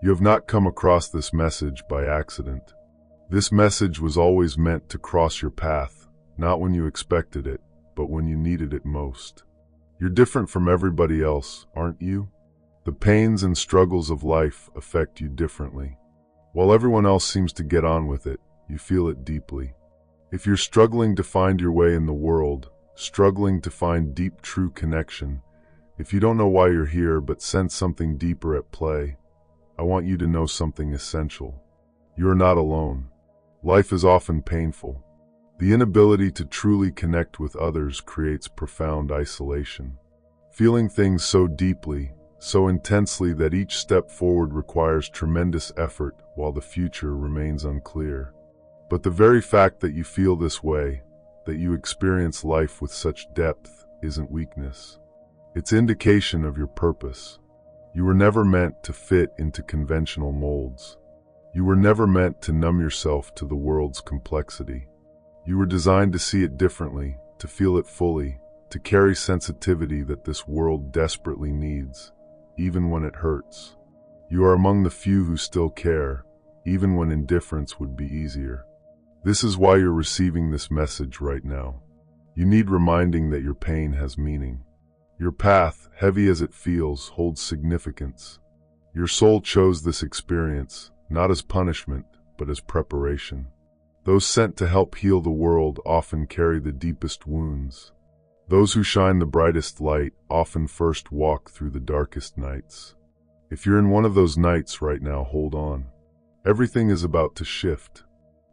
You have not come across this message by accident. This message was always meant to cross your path, not when you expected it, but when you needed it most. You're different from everybody else, aren't you? The pains and struggles of life affect you differently. While everyone else seems to get on with it, you feel it deeply. If you're struggling to find your way in the world, struggling to find deep, true connection, if you don't know why you're here but sense something deeper at play, I want you to know something essential. You're not alone. Life is often painful. The inability to truly connect with others creates profound isolation. Feeling things so deeply, so intensely that each step forward requires tremendous effort while the future remains unclear. But the very fact that you feel this way, that you experience life with such depth, isn't weakness. It's indication of your purpose. You were never meant to fit into conventional molds. You were never meant to numb yourself to the world's complexity. You were designed to see it differently, to feel it fully, to carry sensitivity that this world desperately needs, even when it hurts. You are among the few who still care, even when indifference would be easier. This is why you're receiving this message right now. You need reminding that your pain has meaning. Your path, heavy as it feels, holds significance. Your soul chose this experience, not as punishment, but as preparation. Those sent to help heal the world often carry the deepest wounds. Those who shine the brightest light often first walk through the darkest nights. If you're in one of those nights right now, hold on. Everything is about to shift.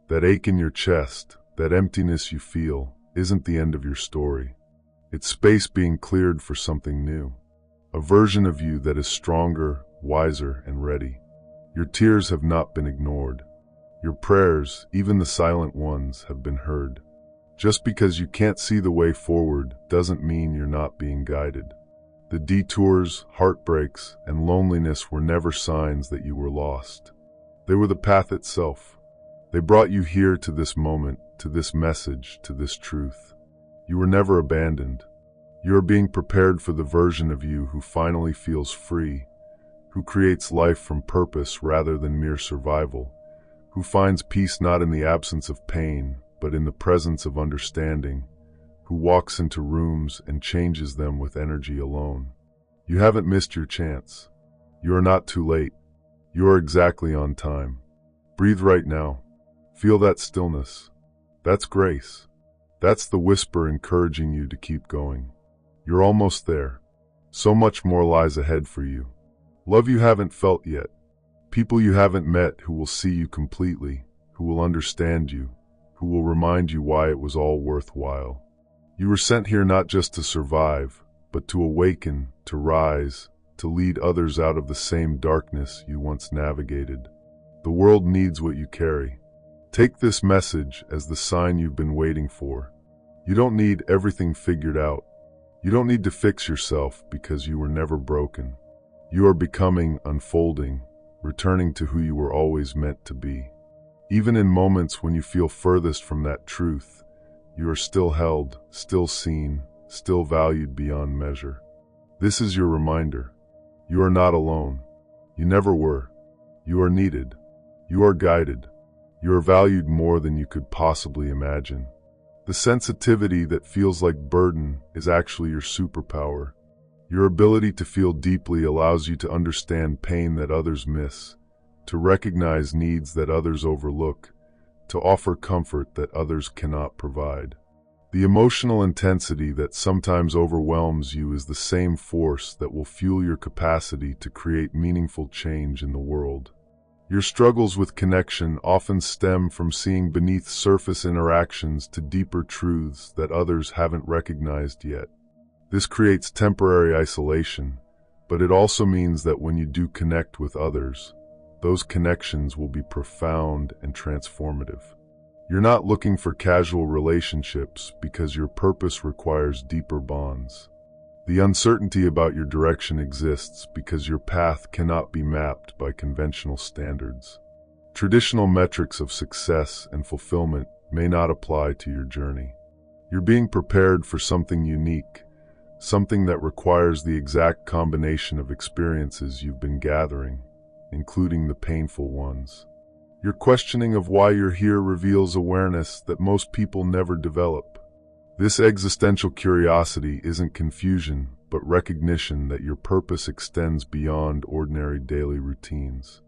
That ache in your chest, that emptiness you feel, isn't the end of your story. It's space being cleared for something new. A version of you that is stronger, wiser, and ready. Your tears have not been ignored. Your prayers, even the silent ones, have been heard. Just because you can't see the way forward doesn't mean you're not being guided. The detours, heartbreaks, and loneliness were never signs that you were lost. They were the path itself. They brought you here to this moment, to this message, to this truth. You were never abandoned. You are being prepared for the version of you who finally feels free, who creates life from purpose rather than mere survival, who finds peace not in the absence of pain, but in the presence of understanding, who walks into rooms and changes them with energy alone. You haven't missed your chance. You are not too late. You are exactly on time. Breathe right now. Feel that stillness. That's grace. That's the whisper encouraging you to keep going. You're almost there. So much more lies ahead for you. Love you haven't felt yet. People you haven't met who will see you completely, who will understand you, who will remind you why it was all worthwhile. You were sent here not just to survive, but to awaken, to rise, to lead others out of the same darkness you once navigated. The world needs what you carry. Take this message as the sign you've been waiting for. You don't need everything figured out. You don't need to fix yourself because you were never broken. You are becoming, unfolding, returning to who you were always meant to be. Even in moments when you feel furthest from that truth, you are still held, still seen, still valued beyond measure. This is your reminder. You are not alone. You never were. You are needed. You are guided. You are valued more than you could possibly imagine. The sensitivity that feels like burden is actually your superpower. Your ability to feel deeply allows you to understand pain that others miss, to recognize needs that others overlook, to offer comfort that others cannot provide. The emotional intensity that sometimes overwhelms you is the same force that will fuel your capacity to create meaningful change in the world. Your struggles with connection often stem from seeing beneath surface interactions to deeper truths that others haven't recognized yet. This creates temporary isolation, but it also means that when you do connect with others, those connections will be profound and transformative. You're not looking for casual relationships because your purpose requires deeper bonds. The uncertainty about your direction exists because your path cannot be mapped by conventional standards. Traditional metrics of success and fulfillment may not apply to your journey. You're being prepared for something unique, something that requires the exact combination of experiences you've been gathering, including the painful ones. Your questioning of why you're here reveals awareness that most people never develop. This existential curiosity isn't confusion, but recognition that your purpose extends beyond ordinary daily routines.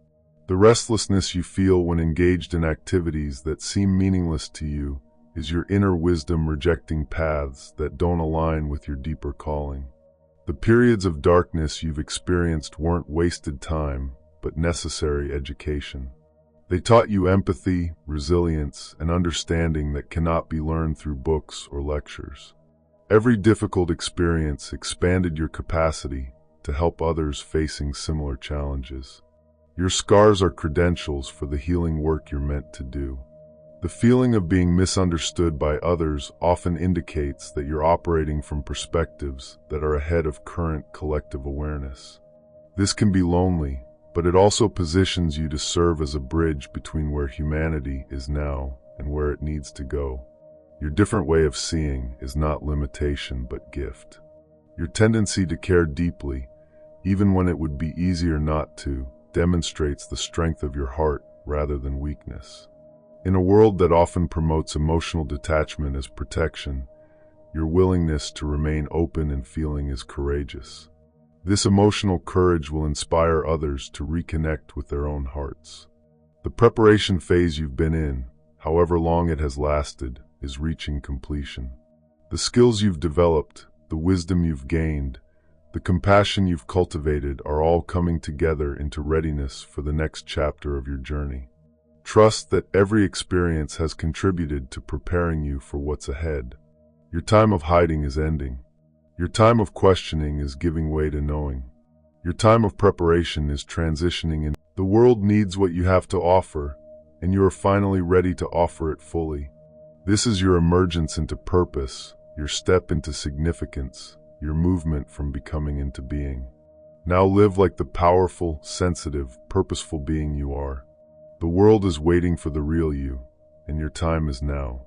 The restlessness you feel when engaged in activities that seem meaningless to you is your inner wisdom rejecting paths that don't align with your deeper calling. The periods of darkness you've experienced weren't wasted time, but necessary education. They taught you empathy, resilience, and understanding that cannot be learned through books or lectures. Every difficult experience expanded your capacity to help others facing similar challenges. Your scars are credentials for the healing work you're meant to do. The feeling of being misunderstood by others often indicates that you're operating from perspectives that are ahead of current collective awareness. This can be lonely, but it also positions you to serve as a bridge between where humanity is now and where it needs to go. Your different way of seeing is not limitation but gift. Your tendency to care deeply, even when it would be easier not to, demonstrates the strength of your heart rather than weakness. In a world that often promotes emotional detachment as protection, your willingness to remain open and feeling is courageous. This emotional courage will inspire others to reconnect with their own hearts. The preparation phase you've been in, however long it has lasted, is reaching completion. The skills you've developed, the wisdom you've gained, the compassion you've cultivated are all coming together into readiness for the next chapter of your journey. Trust that every experience has contributed to preparing you for what's ahead. Your time of hiding is ending. Your time of questioning is giving way to knowing. Your time of preparation is transitioning in. The world needs what you have to offer, and you are finally ready to offer it fully. This is your emergence into purpose, your step into significance, your movement from becoming into being. Now live like the powerful, sensitive, purposeful being you are. The world is waiting for the real you, and your time is now.